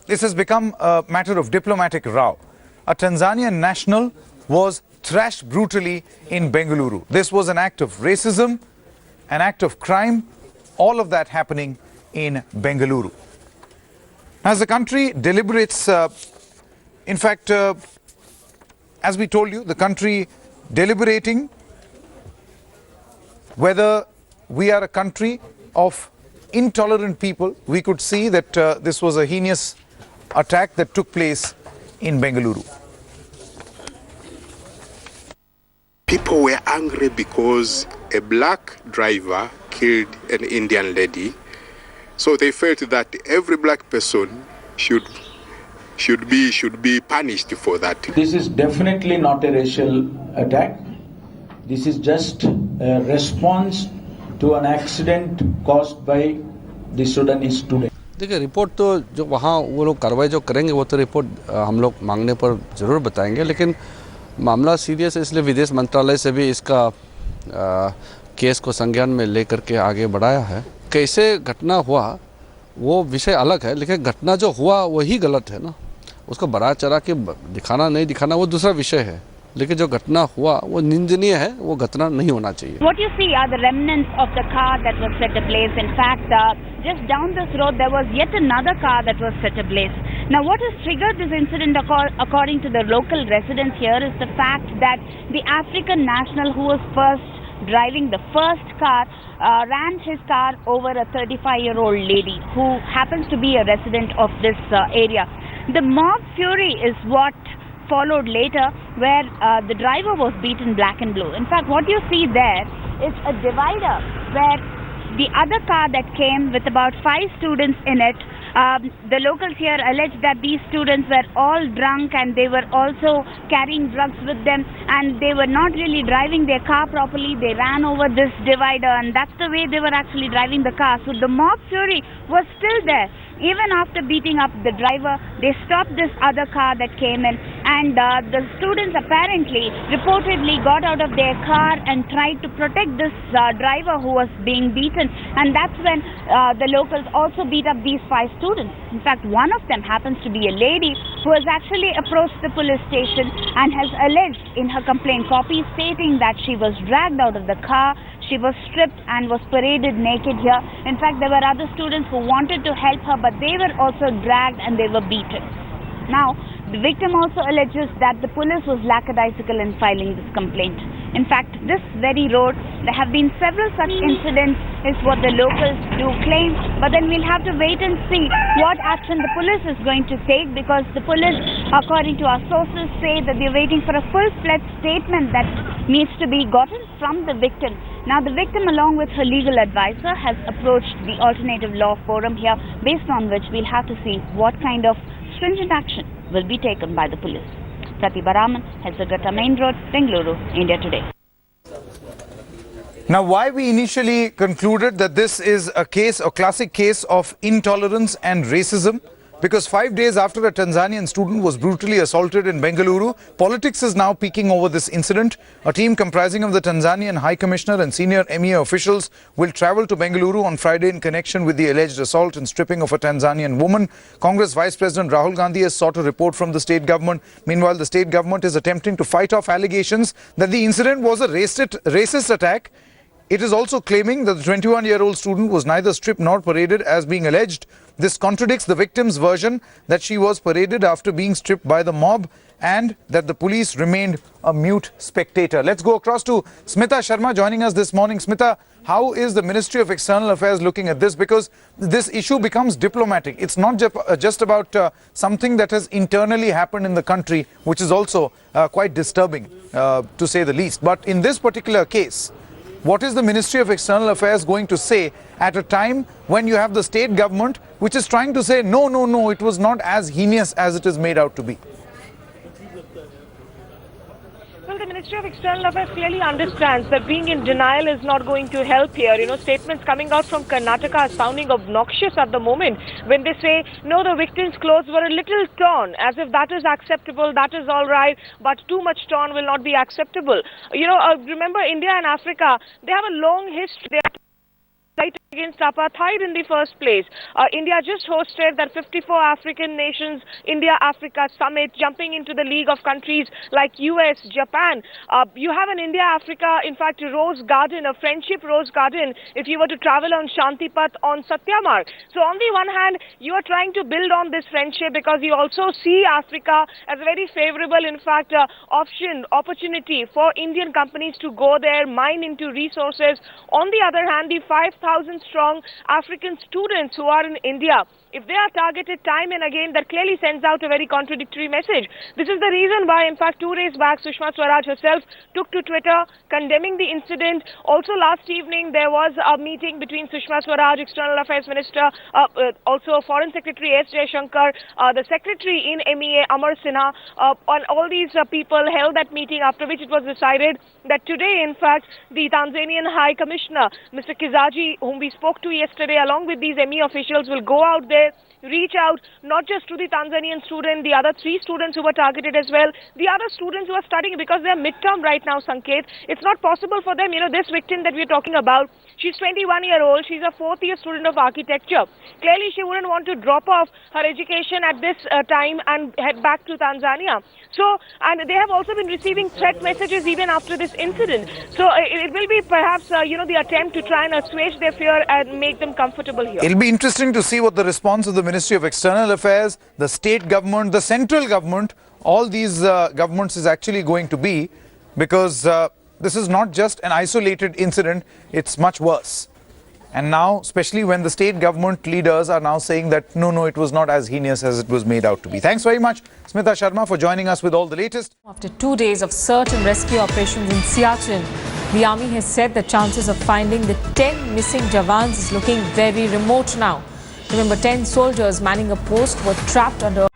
this has become a matter of diplomatic row. A Tanzanian national was thrashed brutally in Bengaluru. This was an act of racism, an act of crime, all of that happening in Bengaluru. As the country deliberates, in fact, as we told you, the country deliberating whether we are a country of intolerant people. We could see that this was a heinous attack that took place in Bengaluru. People were angry because a black driver killed an Indian lady. So they felt that every black person should be punished for that. This is definitely not a racial attack. This is just a response to an accident caused by the Sudanese student. देखिए report तो जो वहाँ वो लोग कार्रवाई जो करेंगे वो तो रिपोर्ट हम लोग मांगने पर ज़रूर बताएंगे, लेकिन मामला सीरियस है इसलिए विदेश मंत्रालय से भी इसका केस को संज्ञान में लेकर के आगे बढ़ाया है। कैसे घटना हुआ वो विषय अलग है, लेकिन घटना जो हुआ वही गलत है ना, उसको बढ़ा चढ़ा के दिखाना नहीं दिखाना वो दूसरा विषय है, लेकिन जो घटना हुआ वो निंदनीय है, वो घटना नहीं होना चाहिए। What you see are the remnants of the car that was set ablaze. In fact, just down this road there was yet another car that was set ablaze. Now what has triggered this incident according to the local residents here is the fact that the African national who was first driving the first car ran his car over a 35-year-old lady who happens to be a resident of this area. The mob fury is what followed later, where the driver was beaten black and blue. In fact, what you see there is a divider where the other car that came with about 5 students in it, the locals here allege that these students were all drunk and they were also carrying drugs with them, and they were not really driving their car properly. They ran over this divider, and that's the way they were actually driving the car. So the mob fury was still there. Even after beating up the driver, they stopped this other car that came in, and the students apparently reportedly got out of their car and tried to protect this driver who was being beaten, and that's when the locals also beat up these 5 students. In fact, one of them happens to be a lady who has actually approached the police station and has alleged in her complaint copy stating that she was dragged out of the car, she was stripped and was paraded naked here. In fact, there were other students who wanted to help her, but they were also dragged and they were beaten. Now, the victim also alleges that the police was lackadaisical in filing this complaint. In fact, this very road, there have been several such incidents, is what the locals do claim, but then we'll have to wait and see what action the police is going to take, because the police, according to our sources, say that they're waiting for a full-fledged statement that needs to be gotten from the victim. Now, the victim, along with her legal advisor, has approached the Alternative Law Forum here, based on which we'll have to see what kind of stringent action will be taken by the police. Pratibha Raman, Hezagata Main Road, Bengaluru, India Today. Now, why we initially concluded that this is a classic case of intolerance and racism, because 5 days after a Tanzanian student was brutally assaulted in Bengaluru, politics is now peeking over this incident. A team comprising of the Tanzanian High Commissioner and senior MEA officials will travel to Bengaluru on Friday in connection with the alleged assault and stripping of a Tanzanian woman. Congress Vice President Rahul Gandhi has sought a report from the state government. Meanwhile, the state government is attempting to fight off allegations that the incident was a racist attack. It is also claiming that the 21-year-old student was neither stripped nor paraded as being alleged. This contradicts the victim's version that she was paraded after being stripped by the mob and that the police remained a mute spectator. Let's go across to Smita Sharma joining us this morning. Smita, how is the Ministry of External Affairs looking at this? Because this issue becomes diplomatic. It's not just about something that has internally happened in the country, which is also quite disturbing, to say the least. But in this particular case, what is the Ministry of External Affairs going to say at a time when you have the state government which is trying to say, no, it was not as heinous as it is made out to be? Well, the Ministry of External Affairs clearly understands that being in denial is not going to help here. You know, statements coming out from Karnataka are sounding obnoxious at the moment when they say, no, the victim's clothes were a little torn, as if that is acceptable, that is all right, but too much torn will not be acceptable. You know, remember India and Africa, they have a long history. fight against apartheid in the first place. India just hosted that 54 African nations India-Africa summit, jumping into the league of countries like US, Japan. You have an India-Africa, in fact, rose garden, a friendship rose garden, if you were to travel on Shantipat on Satyamarg. So on the one hand, you are trying to build on this friendship because you also see Africa as a very favorable, in fact, opportunity for Indian companies to go there, mine into resources. On the other hand, the 5,000 strong African students who are in India, if they are targeted time and again, that clearly sends out a very contradictory message. This is the reason why, in fact, 2 days back, Sushma Swaraj herself took to Twitter condemning the incident. Also last evening, there was a meeting between Sushma Swaraj, External Affairs Minister, also Foreign Secretary S. Jaishankar, the Secretary in MEA, Amar Sinha, and all these people held that meeting, after which it was decided that today, in fact, the Tanzanian High Commissioner, Mr. Kizaji, whom we spoke to yesterday, along with these MEA officials, will go out there, reach out not just to the Tanzanian student, the other 3 students who were targeted as well, the other students who are studying, because they're midterm right now, Sanket. It's not possible for them, this victim that we're talking about, she's 21-year-old, she's a 4th-year student of architecture. Clearly, she wouldn't want to drop off her education at this time and head back to Tanzania. So, and they have also been receiving threat messages even after this incident. So, it will be perhaps, the attempt to try and assuage their fear and make them comfortable here. It'll be interesting to see what the response of the Ministry of External Affairs, the state government, the central government, all these governments is actually going to be, because this is not just an isolated incident, it's much worse. And now, especially when the state government leaders are now saying that no, it was not as heinous as it was made out to be. Thanks very much, Smita Sharma, for joining us with all the latest. After 2 days of search and rescue operations in Siachen, the army has said the chances of finding the 10 missing Jawans is looking very remote now. Remember, 10 soldiers manning a post were trapped under